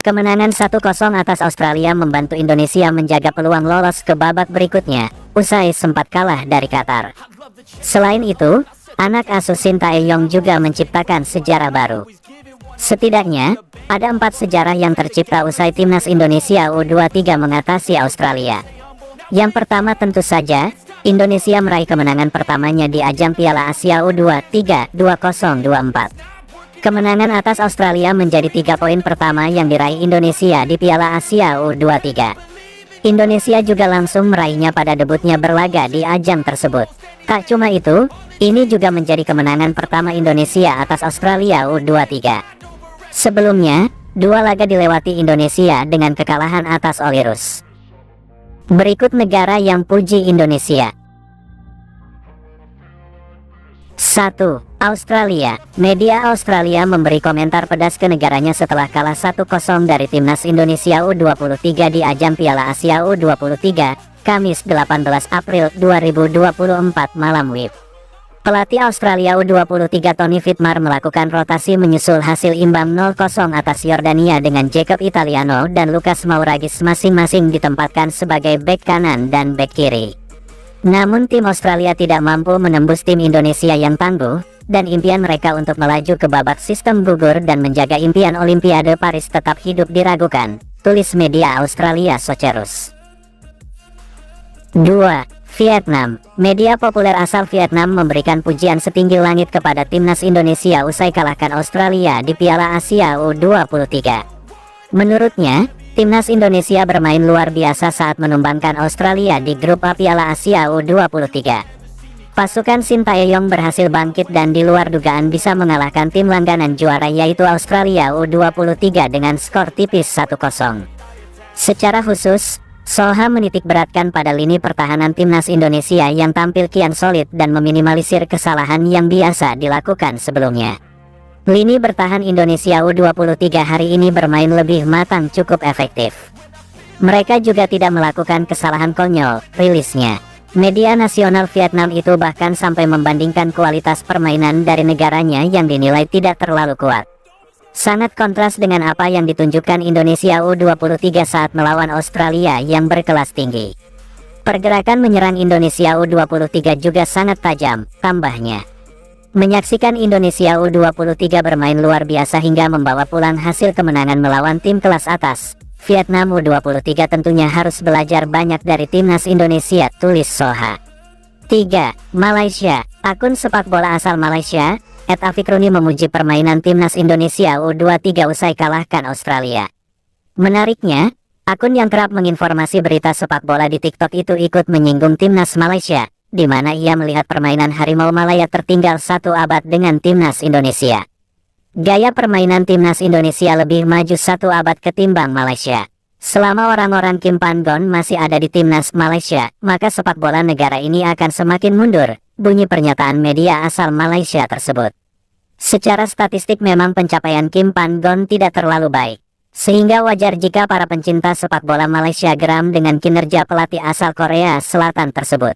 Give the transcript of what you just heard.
Kemenangan 1-0 atas Australia membantu Indonesia menjaga peluang lolos ke babak berikutnya, usai sempat kalah dari Qatar. Selain itu, anak asuh Shin Tae-yong juga menciptakan sejarah baru. Setidaknya, ada 4 sejarah yang tercipta usai timnas Indonesia U23 mengatasi Australia. Yang pertama tentu saja, Indonesia meraih kemenangan pertamanya di ajang Piala Asia U23 2024. Kemenangan atas Australia menjadi 3 poin pertama yang diraih Indonesia di Piala Asia U23. Indonesia juga langsung meraihnya pada debutnya berlaga di ajang tersebut. Tak cuma itu, ini juga menjadi kemenangan pertama Indonesia atas Australia U23. Sebelumnya, 2 laga dilewati Indonesia dengan kekalahan atas Olyroos. Berikut negara yang puji Indonesia. 1. Australia. Media Australia memberi komentar pedas ke negaranya setelah kalah 1-0 dari timnas Indonesia U23 di ajang Piala Asia U23, Kamis 18 April 2024 malam WIB. Pelatih Australia U23 Tony Whitmar melakukan rotasi menyusul hasil imbang 0-0 atas Yordania dengan Jacob Italiano dan Lucas Mouragues masing-masing ditempatkan sebagai bek kanan dan bek kiri. Namun tim Australia tidak mampu menembus tim Indonesia yang tangguh, dan impian mereka untuk melaju ke babak sistem gugur dan menjaga impian Olimpiade Paris tetap hidup diragukan, tulis media Australia Socceroos. 2. Vietnam. Media populer asal Vietnam memberikan pujian setinggi langit kepada timnas Indonesia usai kalahkan Australia di Piala Asia U23. Menurutnya, timnas Indonesia bermain luar biasa saat menumbangkan Australia di grup A Piala Asia U23. Pasukan Shin Tae-yong berhasil bangkit dan di luar dugaan bisa mengalahkan tim langganan juara yaitu Australia U23 dengan skor tipis 1-0. Secara khusus, Soha menitik beratkan pada lini pertahanan timnas Indonesia yang tampil kian solid dan meminimalisir kesalahan yang biasa dilakukan sebelumnya. Lini bertahan Indonesia U23 hari ini bermain lebih matang cukup efektif. Mereka juga tidak melakukan kesalahan konyol, rilisnya. Media nasional Vietnam itu bahkan sampai membandingkan kualitas permainan dari negaranya yang dinilai tidak terlalu kuat. Sangat kontras dengan apa yang ditunjukkan Indonesia U23 saat melawan Australia yang berkelas tinggi. Pergerakan menyerang Indonesia U23 juga sangat tajam, tambahnya. Menyaksikan Indonesia U23 bermain luar biasa hingga membawa pulang hasil kemenangan melawan tim kelas atas, Vietnam U23 tentunya harus belajar banyak dari timnas Indonesia, tulis Soha. 3. Malaysia. Akun sepak bola asal Malaysia, @Afikruni memuji permainan timnas Indonesia U23 usai kalahkan Australia. Menariknya, akun yang kerap menginformasi berita sepak bola di TikTok itu ikut menyinggung timnas Malaysia, di mana ia melihat permainan Harimau Malaya tertinggal 1 abad dengan timnas Indonesia. Gaya permainan timnas Indonesia lebih maju 1 abad ketimbang Malaysia. Selama orang-orang Kim Pan-gon masih ada di timnas Malaysia, maka sepak bola negara ini akan semakin mundur, bunyi pernyataan media asal Malaysia tersebut. Secara statistik memang pencapaian Kim Pan-gon tidak terlalu baik, sehingga wajar jika para pencinta sepak bola Malaysia geram dengan kinerja pelatih asal Korea Selatan tersebut.